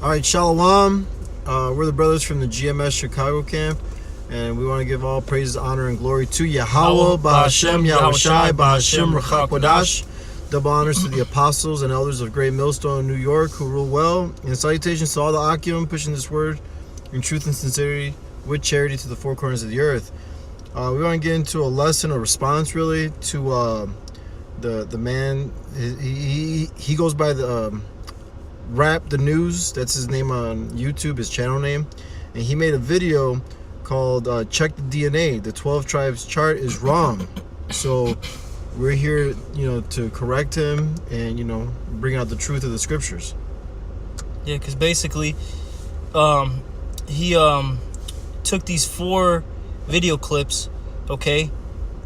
All right, Shalom. We're the brothers from the GMS Chicago camp, and we want to give all praises, honor, and glory to Yahweh, Ba'Hashem, Yahushai, Ba'Hashem, Ruach HaKodesh. Double honors to the apostles and elders of Great Millstone, New York, who rule well. And salutations to all the Akim pushing this word in truth and sincerity with charity to the four corners of the earth. We want to get into a lesson, a response, really, to the man. He goes by the Rap the News. That's his name on YouTube, his channel name. And he made a video called Check the DNA. The 12 Tribes chart is wrong. So we're here, to correct him and, bring out the truth of the scriptures. Yeah, because basically, he took these 4 video clips, okay,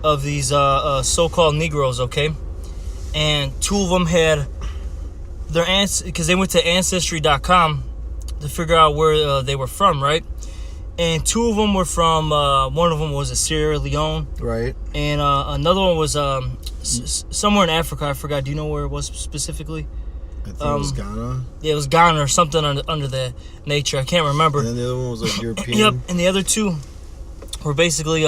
of these so-called Negroes, okay, and 2 of them had their because they went to Ancestry.com to figure out where they were from, right? And 2 of them were from, one of them was Sierra Leone, right? And another one was somewhere in Africa. I forgot. Do you know where it was specifically? I think it was Ghana. Yeah, it was Ghana or something under that nature. I can't remember. And then the other one was like European. Yep, and the other 2 were basically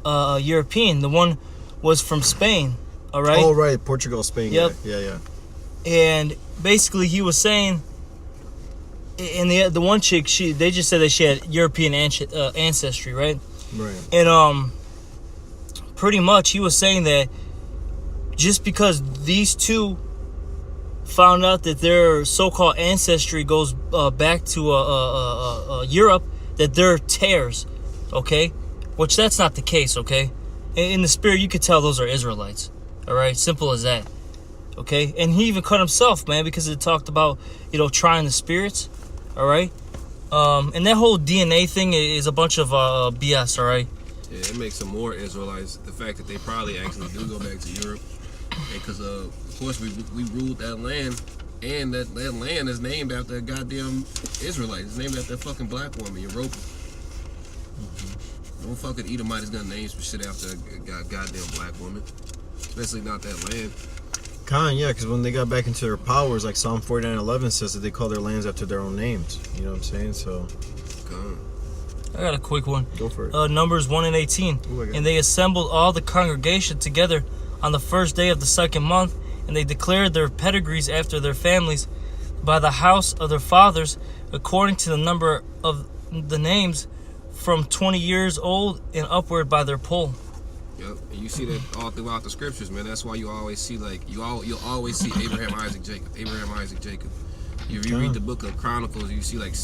European. The one was from Spain. All right. Oh, right, Portugal, Spain. Yep. Yeah. And basically, he was saying, and the one chick, they just said that she had European ancestry, right? Right. And pretty much he was saying that just because these 2 found out that their so-called ancestry goes back to Europe, that they're tares, okay? Which that's not the case, okay? In the spirit, you could tell those are Israelites, all right? Simple as that. Okay, and he even cut himself, man, because it talked about, trying the spirits, all right? And that whole DNA thing is a bunch of BS, all right? Yeah, it makes them more Israelites. The fact that they probably actually do go back to Europe. Because, of course, we ruled that land, and that land is named after a goddamn Israelite. It's named after a fucking black woman, Europa. No fucking Edomite is gonna name some shit after a goddamn black woman. Especially not that land. Yeah, because when they got back into their powers, like Psalm 49:11 says that they call their lands after their own names. You know what I'm saying? So, I got a quick one. Go for it. Numbers 1:18. And they assembled all the congregation together on the first day of the 2nd month, and they declared their pedigrees after their families by the house of their fathers, according to the number of the names, from 20 years old and upward by their poll. Yep, and you see that all throughout the scriptures, man. That's why you always see you'll always see Abraham, Isaac, Jacob. Abraham, Isaac, Jacob. If you read the book of Chronicles, you see like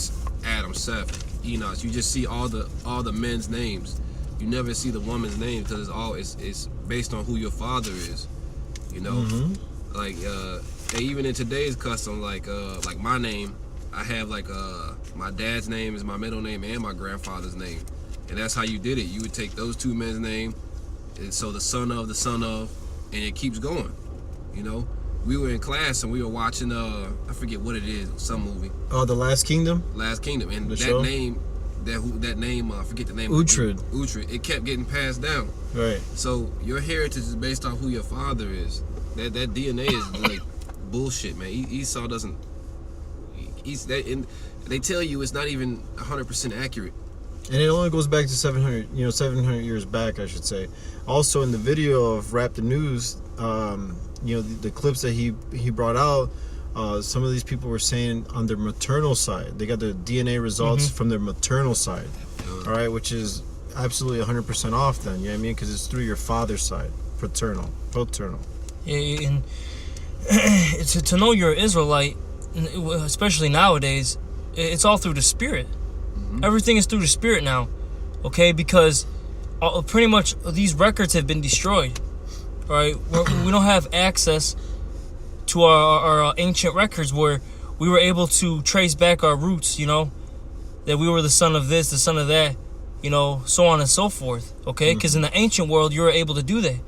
Adam, Seth, Enoch. You just see all the men's names. You never see the woman's name because it's based on who your father is. Like even in today's custom, like my name, I have like my dad's name is my middle name and my grandfather's name, and that's how you did it. You would take those 2 men's name. And so the son of, and it keeps going. We were in class and we were watching I forget what it is, some movie. Oh, The Last Kingdom. Last Kingdom, and the that show? name, I forget the name. Uhtred. It kept getting passed down. Right. So your heritage is based on who your father is. That DNA is like bullshit, man. Esau doesn't. They tell you it's not even 100% accurate. And it only goes back to 700 years back, I should say. Also, in the video of Rap the News, the clips that he brought out, some of these people were saying on their maternal side, they got their DNA results from their maternal side, all right, which is absolutely 100% off then, you know what I mean? Because it's through your father's side, paternal. Yeah, and to know you're an Israelite, especially nowadays, it's all through the spirit. Everything is through the spirit now, okay? Because pretty much these records have been destroyed, right? We don't have access to our ancient records where we were able to trace back our roots, that we were the son of this, the son of that, so on and so forth, okay? Because in the ancient world, you were able to do that.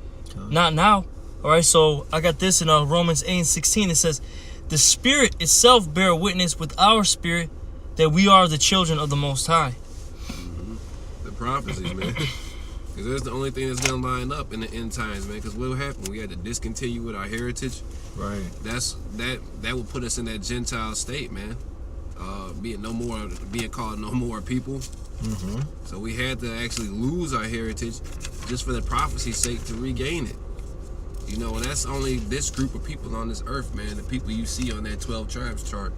Not now, all right? So I got this in Romans 8:16. It says, the Spirit itself bear witness with our spirit that we are the children of the Most High. The prophecies, man. Because that's the only thing that's going to line up in the end times, man. Because what will happen? We had to discontinue with our heritage. Right. That will put us in that Gentile state, man. being called no more people. Mm-hmm. So we had to actually lose our heritage just for the prophecy's sake to regain it. You know, and that's only this group of people on this earth, man. The people you see on that 12 tribes chart.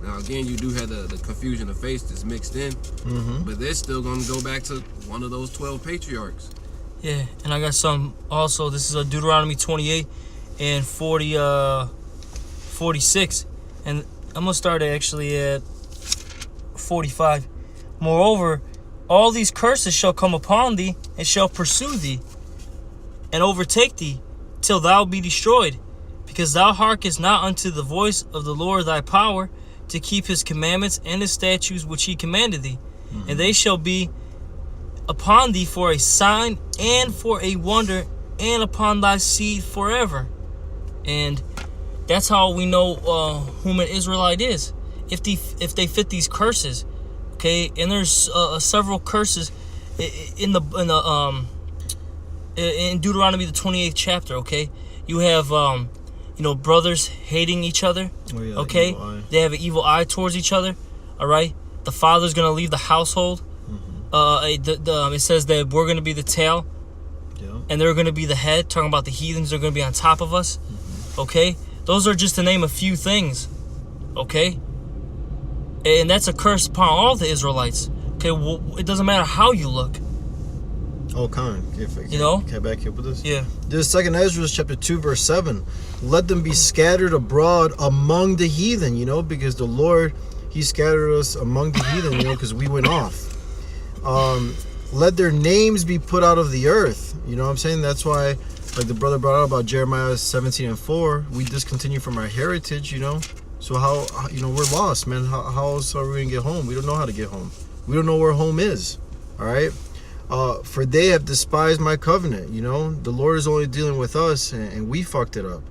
Now, again, you do have the confusion of faith that's mixed in, Mm-hmm. but they're still going to go back to one of those 12 patriarchs. Yeah, and I got some also. This is Deuteronomy 28 and 46. And I'm going to start actually at 45. Moreover, all these curses shall come upon thee, and shall pursue thee, and overtake thee, till thou be destroyed, because thou hearkenest not unto the voice of the Lord thy power, to keep his commandments and his statutes which he commanded thee. Mm-hmm. And they shall be upon thee for a sign and for a wonder, and upon thy seed forever. And that's how we know whom an Israelite is, if they fit these curses. Okay, and there's several curses in Deuteronomy the 28th chapter. Okay, you have brothers hating each other. Oh, yeah, Okay, evil eye. they have an evil eye towards each other. All right, the father's gonna leave the household. Mm-hmm. It says that we're gonna be the tail, Yeah. and they're gonna be the head. Talking about the heathens, they're gonna be on top of us. Mm-hmm. Okay, those are just to name a few things. Okay, and that's a curse upon all the Israelites. Okay, well, it doesn't matter how you look. Oh, Con. You know? Can I back you up with this? Yeah. This is 2nd Ezra chapter 2 verse 7. Let them be scattered abroad among the heathen, because the Lord, he scattered us among the heathen, because we went off. Let their names be put out of the earth. You know what I'm saying? That's why, like the brother brought out about Jeremiah 17:4, we discontinue from our heritage, So how we're lost, man. How else are we going to get home? We don't know how to get home. We don't know where home is. All right? For they have despised my covenant. The Lord is only dealing with us, and we fucked it up.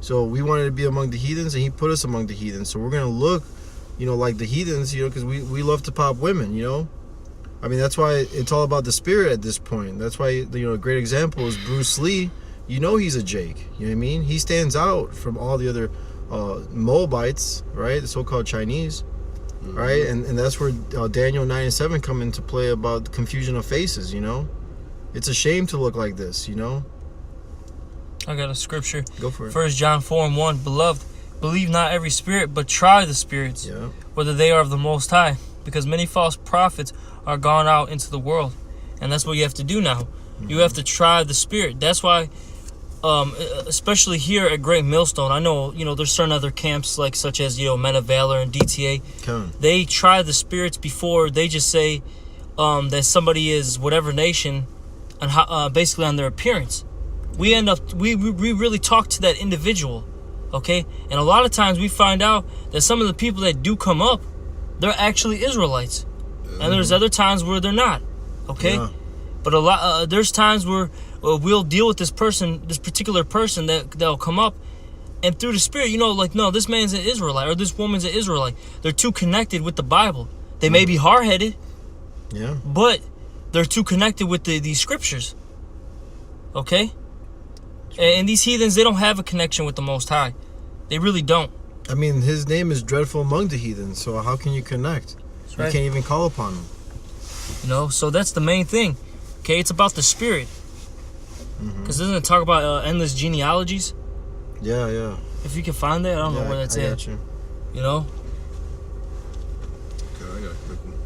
So we wanted to be among the heathens, and he put us among the heathens. So we're going to look, like the heathens, because we love to pop women, I mean, that's why it's all about the spirit at this point. That's why, a great example is Bruce Lee. He's a Jake. You know what I mean? He stands out from all the other Moabites, right? The so-called Chinese. Mm-hmm. Right, and that's where Daniel 9:7 come into play about the confusion of faces. It's a shame to look like this. I got a scripture. Go for it. 1 John 4:1. Beloved, believe not every spirit, but try the spirits, Yeah. whether they are of the Most High, because many false prophets are gone out into the world, and that's what you have to do now. Mm-hmm. You have to try the spirit. That's why, especially here at Great Millstone, I know there's certain other camps such as Men of Valor and DTA. Come. They try the spirits before they just say that somebody is whatever nation, and how, basically on their appearance. We really talk to that individual, okay? And a lot of times we find out that some of the people that do come up, they're actually Israelites, and there's other times where they're not, okay? Yeah. But there's times where we'll deal with this particular person that'll come up, and through the spirit, no, this man's an Israelite or this woman's an Israelite. They're too connected with the Bible. They may be hard-headed, Yeah. but they're too connected with these scriptures. Okay? And these heathens, they don't have a connection with the Most High. They really don't. I mean, his name is dreadful among the heathen. So how can you connect? That's You right. can't even call upon him. So that's the main thing. Okay, it's about the spirit. Because doesn't it talk about endless genealogies? Yeah, yeah. If you can find that, I don't know where that's I at. got you. You Okay, I got a quick one.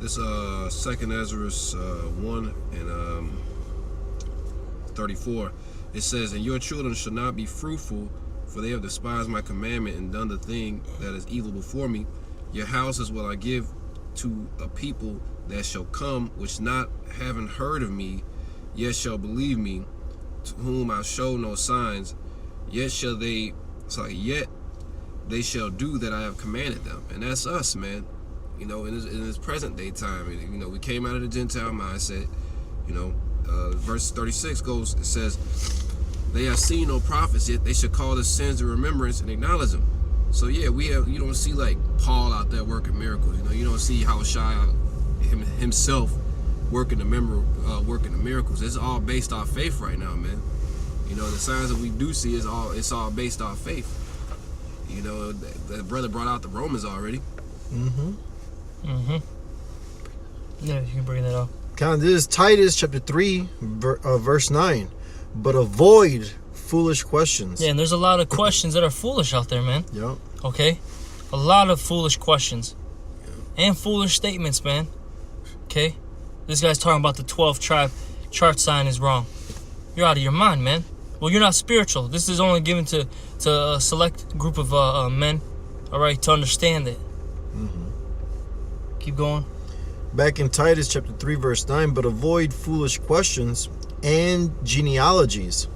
This 2nd Ezra 1 and 34. It says, "And your children shall not be fruitful, for they have despised my commandment and done the thing that is evil before me. Your houses will I give to a people that shall come, which not having heard of me, yet shall believe me, to whom I show no signs, yet they shall do that I have commanded them." And that's us, man. In this present day time, we came out of the Gentile mindset. Verse 36 it says, "They have seen no prophets, yet they should call the sins to remembrance and acknowledge them." So yeah, you don't see like Paul out there working miracles. You don't see how Shai himself working the miracles. It's all based off faith right now, man. The signs that we do see it's all based off faith. The brother brought out the Romans already. Yeah, you can bring that up. This is Titus chapter 3, verse 9. But avoid foolish questions. Yeah, and there's a lot of questions that are foolish out there, man. Yep. Okay? A lot of foolish questions. And foolish statements, man. Okay? This guy's talking about the 12 tribe chart sign is wrong. You're out of your mind, man. Well, you're not spiritual. This is only given to a select group of men, all right, to understand it. Keep going. Back in Titus chapter 3, verse 9, but avoid foolish questions and genealogies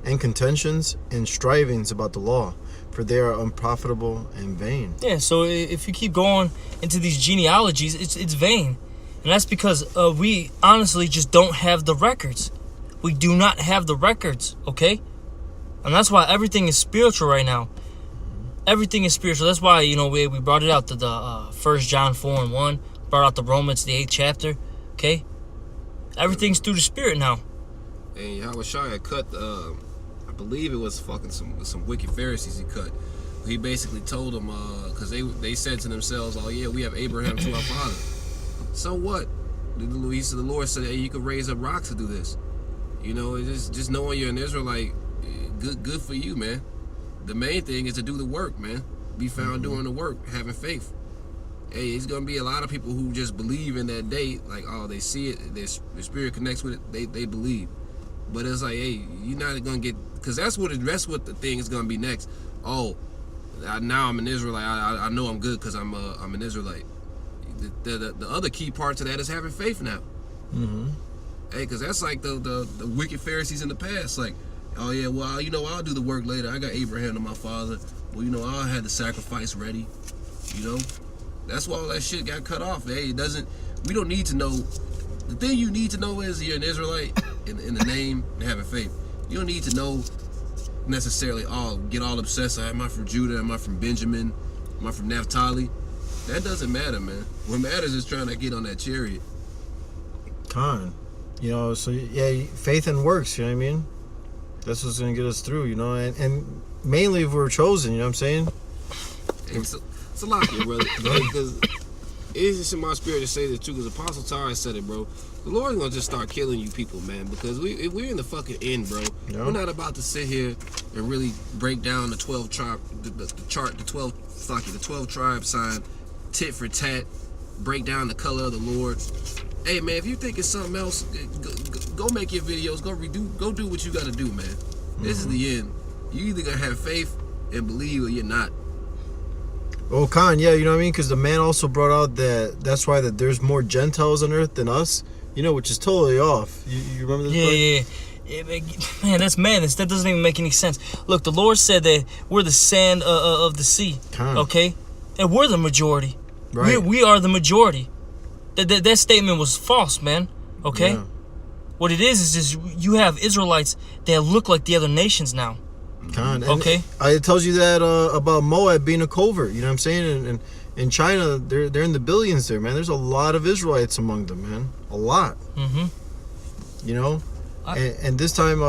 and contentions and strivings about the law, for they are unprofitable and vain. Yeah, so if you keep going into these genealogies, it's vain. And that's because we honestly just don't have the records. We do not have the records, okay? And that's why everything is spiritual right now. Everything is spiritual. That's why, we brought it out to the 1 John 4:1. Brought out the Romans, the 8th chapter, okay? Everything's through the Spirit now. And Yahushua cut, I believe it was fucking some wicked Pharisees he cut. He basically told them, because they said to themselves, oh yeah, we have Abraham to our father. So what? The Lord said, hey, you could raise up rocks to do this. Just knowing you're an Israelite, good for you, man. The main thing is to do the work, man. Be found doing the work, having faith. Hey, it's gonna be a lot of people who just believe in that day, like, oh, they see it, their spirit connects with it, they believe. But it's like, hey, you're not gonna get, because that's what the thing is gonna be next. Oh, now I'm an Israelite. I know I'm good because I'm an Israelite. The other key part to that is having faith now. Hey, because that's like the wicked Pharisees in the past. Like, oh yeah, well, I'll do the work later. I got Abraham to my father. Well, I'll have the sacrifice ready. That's why all that shit got cut off. Hey, we don't need to know. The thing you need to know is you're an Israelite in the name and having faith. You don't need to know necessarily, get all obsessed. Am I from Judah? Am I from Benjamin? Am I from Naphtali? That doesn't matter, man. What matters is trying to get on that chariot. So yeah, faith and works, you know what I mean? That's what's going to get us through, and mainly if we're chosen, you know what I'm saying? It's a lot here, brother. Because it's just in my spirit to say this too, because Apostle Tara said it, bro. The Lord's going to just start killing you people, man, because we're in the fucking end, bro. Yeah. We're not about to sit here and really break down the 12 tribe, the chart, the 12 tribe sign, tit for tat, break down the color of the Lord. Hey, man, if you think it's something else, go make your videos, go do what you got to do, man. This is the end. You either going to have faith and believe or you're not. Oh, Khan, yeah, you know what I mean? Because the man also brought out that's why that there's more Gentiles on earth than us, which is totally off. You remember this? Yeah. Man, that's madness. That doesn't even make any sense. Look, the Lord said that we're the sand of the sea, okay? And we're the majority. Right. We are the majority. That statement was false, man, okay? Yeah. What it is just you have Israelites that look like the other nations now. Okay. It tells you that about Moab being a covert. You know what I'm saying? And in China, they're in the billions there, man. There's a lot of Israelites among them, man. A lot. And this time,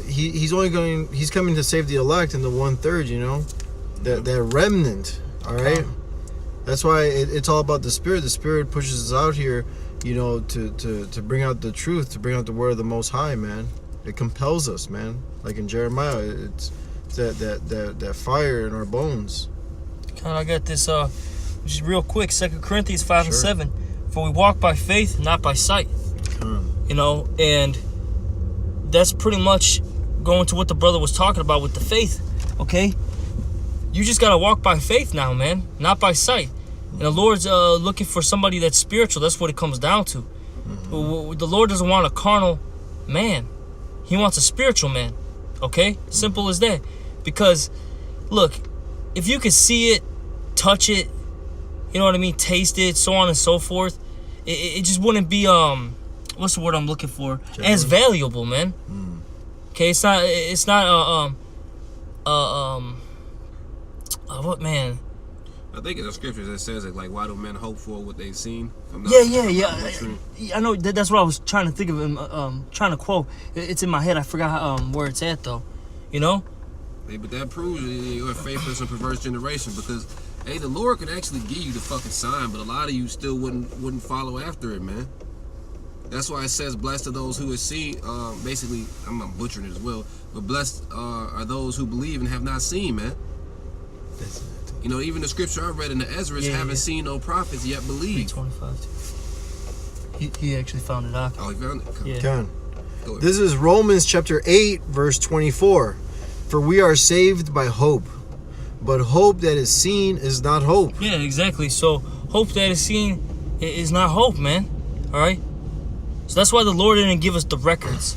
he's coming to save the elect and the 1/3. That remnant. All right. That's why it's all about the Spirit. The Spirit pushes us out here, to bring out the truth, to bring out the word of the Most High, man. It compels us, man. Like in Jeremiah, it's that fire in our bones. I got this just real quick, 2 Corinthians 5:7. For we walk by faith, not by sight. And that's pretty much going to what the brother was talking about with the faith, okay? You just got to walk by faith now, man, not by sight. And the Lord's looking for somebody that's spiritual. That's what it comes down to. The Lord doesn't want a carnal man. He wants a spiritual man, okay? Simple as that. Because, look, if you could see it, touch it, you know what I mean, taste it, so on and so forth, it just wouldn't be, what's the word I'm looking for? General. As valuable, man. Okay, it's not, what, man? I think in the scriptures it says it, like, why do men hope for what they've seen? I know that's what I was trying to think of. Trying to quote. It's in my head. I forgot where it's at though. Hey, but that proves you're a faithless and perverse generation because, hey, the Lord could actually give you the fucking sign, but a lot of you still wouldn't follow after it, man. That's why it says, blessed are those who have seen, basically, I'm butchering it as well, but blessed are those who believe and have not seen, man. You know, even the scripture I read in the Ezra haven't seen no prophets yet believe. 325. He actually found it out. Oh, he found it? Yeah. Can. This is Romans chapter 8, verse 24. For we are saved by hope, but hope that is seen is not hope. Yeah, exactly. So hope that is seen is not hope, man. All right. So that's why the Lord didn't give us the records.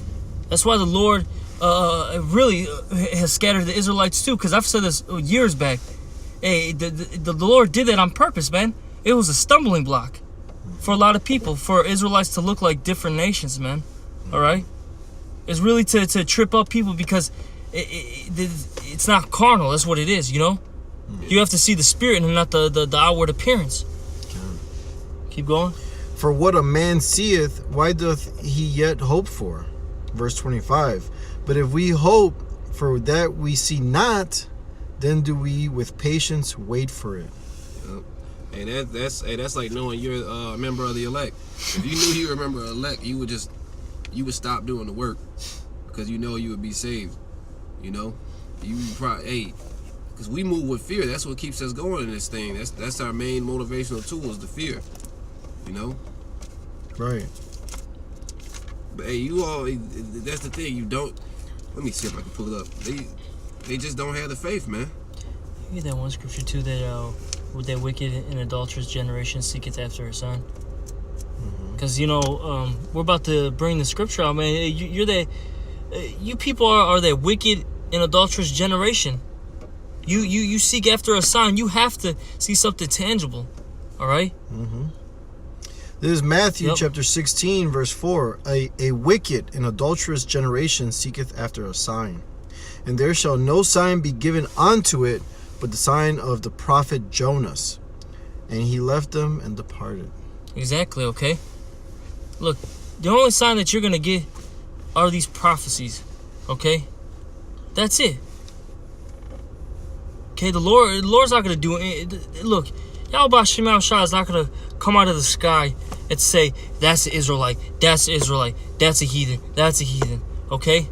That's why the Lord really has scattered the Israelites too. Because I've said this years back. Hey, the Lord did that on purpose, man. It was a stumbling block for a lot of people, for Israelites to look like different nations, man. All right. It's really to trip up people because it's not carnal. That's what it is, you know. You have to see the spirit and not the outward appearance. Keep going. For what a man seeth, why doth he yet hope for? Verse 25. But if we hope for that we see not, then do we with patience wait for it. And that's like knowing you're a member of the elect. If you knew you were a member of the elect, you would stop doing the work because you know you would be saved. You know, you probably because we move with fear. That's what keeps us going in this thing. That's our main motivational tool is the fear. You know, right? But hey, you all. That's the thing. You don't. Let me see if I can pull it up. They just don't have the faith, man. You get that one scripture too that wicked and adulterous generation seeketh after her son. Because you know we're about to bring the scripture out, man. You people are that wicked and adulterous generation. You seek after a sign. You have to see something tangible. All right. This is Matthew chapter 16, verse 4. A wicked and adulterous generation seeketh after a sign, and there shall no sign be given unto it, but the sign of the prophet Jonas. And he left them and departed. Exactly. Okay. Look, the only sign that you're gonna get are these prophecies. Okay. That's it. Okay. The Lord's not gonna do it. Look, Yahweh Shem Yahushua is not gonna come out of the sky and say, that's an Israelite, that's an Israelite, that's a heathen, that's a heathen. Okay?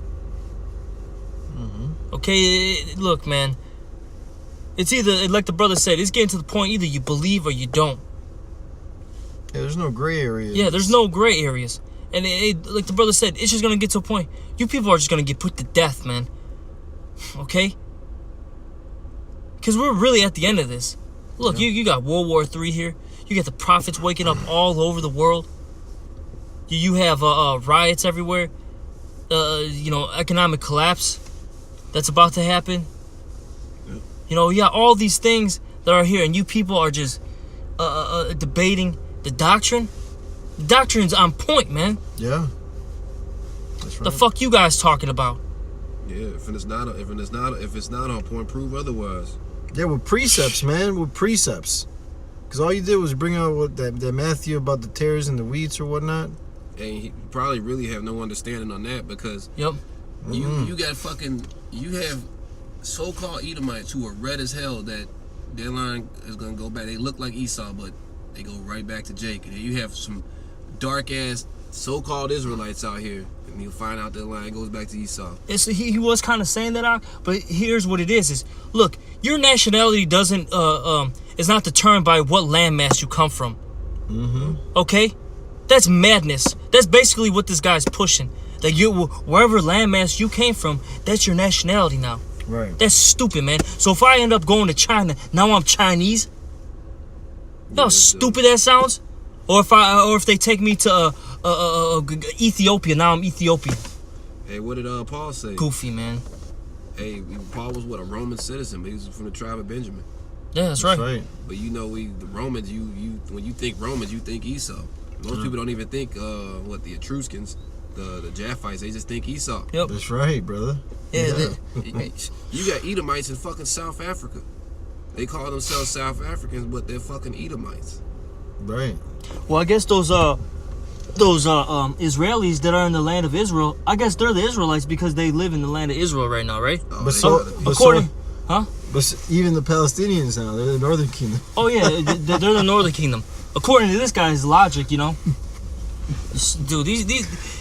Okay, look, man. It's either, like the brother said, it's getting to the point either you believe or you don't. Yeah, there's no gray areas. Yeah, there's no gray areas. And like the brother said, it's just gonna get to a point. You people are just gonna get put to death, man. Okay? Because we're really at the end of this. Look, you got World War III here. You got the prophets waking up all over the world. You have riots everywhere. You know, economic collapse that's about to happen. You know, all these things that are here, and you people are just debating the doctrine. The doctrine's on point, man. Yeah. That's right. The fuck you guys talking about? Yeah, if it's not on point, prove otherwise. Yeah, with precepts, man. With precepts. Because all you did was bring out that Matthew about the tares and the wheats or whatnot. And you probably really have no understanding on that because you have so-called Edomites who are red as hell that their line is going to go back. They look like Esau, but they go right back to Jacob. And you have some dark-ass so-called Israelites out here, and you'll find out their line goes back to Esau. He was kind of saying that out, but here's what it is look, your nationality doesn't is not determined by what landmass you come from. Okay? That's madness. That's basically what this guy's pushing. That wherever landmass you came from, that's your nationality now. Right. That's stupid, man. So if I end up going to China, now I'm Chinese. You know how stupid that sounds? Or if they take me to Ethiopia, now I'm Ethiopian. Hey, what did Paul say? Goofy, man. Hey, Paul was a Roman citizen, but he was from the tribe of Benjamin. Yeah, that's right. But you know, the Romans, you when you think Romans, you think Esau. Most people don't even think the Etruscans, the Japhites. They just think Esau. Yep. That's right, brother. Yeah. You got Edomites in fucking South Africa. They call themselves South Africans, but they're fucking Edomites. Right. Well, I guess those those Israelis that are in the land of Israel, I guess they're the Israelites because they live in the land of Israel right now, right? Oh, But they so, got it. but According, so, but even the Palestinians now, they're the Northern Kingdom. oh yeah, they're the Northern Kingdom. According to this guy's logic, you know, dude, these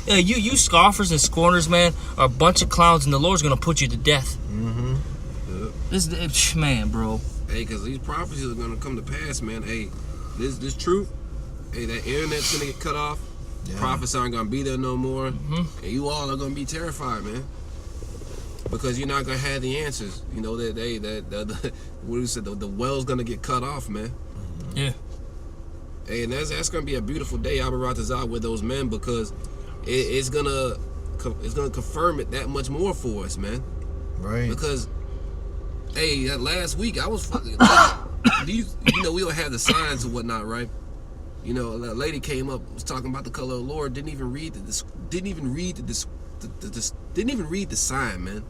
you scoffers and scorners, man, are a bunch of clowns, and the Lord's gonna put you to death. Mm-hmm. This man, bro. Hey, because these prophecies are gonna come to pass, man. Hey, this truth. Hey, that internet's gonna get cut off. Yeah. Prophets aren't gonna be there no more, Mhm. and you all are gonna be terrified, man. Because you're not gonna have the answers. You know that what you said, the well's gonna get cut off, man. Yeah. Hey, and that's gonna be a beautiful day, Abaratazah, with those men, because it's gonna confirm it that much more for us, man. Right. Because, hey, that last week I was fucking. you know, we don't have the signs and whatnot, right? You know, a lady came up, was talking about the color of the Lord, didn't even read the sign, man.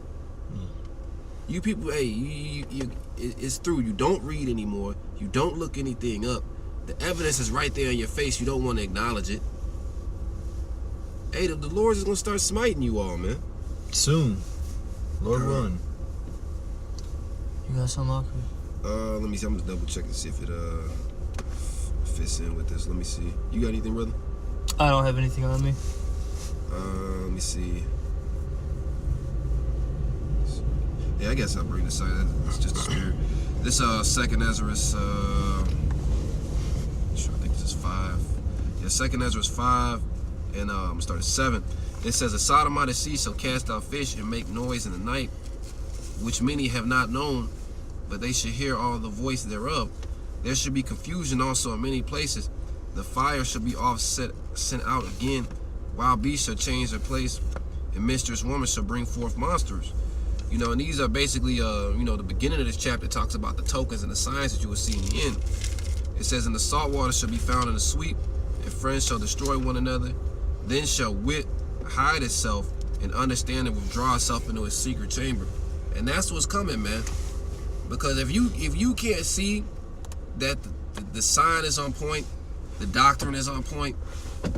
You people, hey, it's through. You don't read anymore. You don't look anything up. The evidence is right there in your face. You don't want to acknowledge it. Hey, the Lord is gonna start smiting you all, man. Soon. Lord willing. You got something, Mark? Let me see. I'm just double checking to see if it fits in with this. Let me see. You got anything, brother? I don't have anything on me. Let me see. Yeah, I guess I'll bring this side. It's just a spirit. This Second Ezra is I think this is 5. Yeah, Second Ezra is 5, and I'm gonna start at 7. It says, "A Sodomite sea shall cast out fish and make noise in the night, which many have not known, but they should hear all the voice thereof. There should be confusion also in many places. The fire shall be sent out again. Wild beasts shall change their place, and mistress woman shall bring forth monsters." You know, and these are basically, you know, the beginning of this chapter talks about the tokens and the signs that you will see in the end. It says, "And the salt water shall be found in the sweet, and friends shall destroy one another. Then shall wit hide itself, and understanding withdraw itself into a secret chamber." And that's what's coming, man. Because if you can't see that the sign is on point, the doctrine is on point,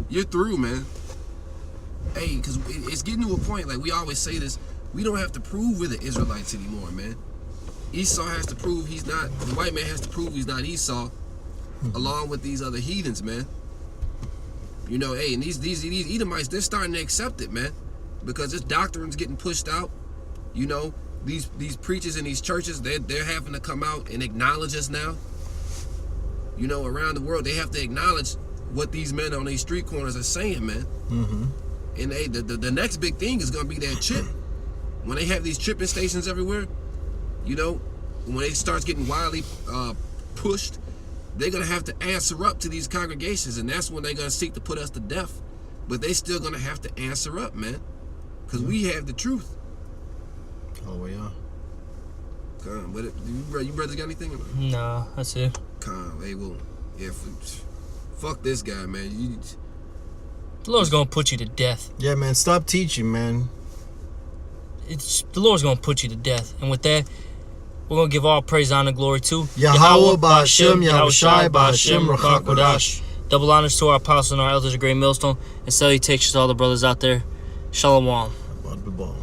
you're through, man. Hey, because it's getting to a point, like we always say this, we don't have to prove we're the Israelites anymore, man. Esau has to prove he's not, the white man has to prove he's not Esau, along with these other heathens, man. You know, hey, and these Edomites, they're starting to accept it, man. Because this doctrine's getting pushed out. You know, these preachers in these churches, they're having to come out and acknowledge us now. You know, around the world, they have to acknowledge what these men on these street corners are saying, man. Mm-hmm. And hey, the next big thing is gonna be that chip. When they have these chipping stations everywhere, you know, when it starts getting wildly pushed, they're gonna have to answer up to these congregations, and that's when they're gonna seek to put us to death. But they still gonna have to answer up, man, because we have the truth. Oh, yeah. But you brothers got anything? Nah, that's it. Hey, well, yeah, fuck this guy, man. The Lord's gonna put you to death. Yeah, man. Stop teaching, man. The Lord's gonna put you to death. And with that, we're gonna give all praise, honor, glory to Yahweh, Ba'Hashem, Yahushai, Ba'Hashem, Ruach HaKodesh. Double honors to our apostles and our elders of Great Millstone, and salutations to all the brothers out there. Shalom. Bad ball.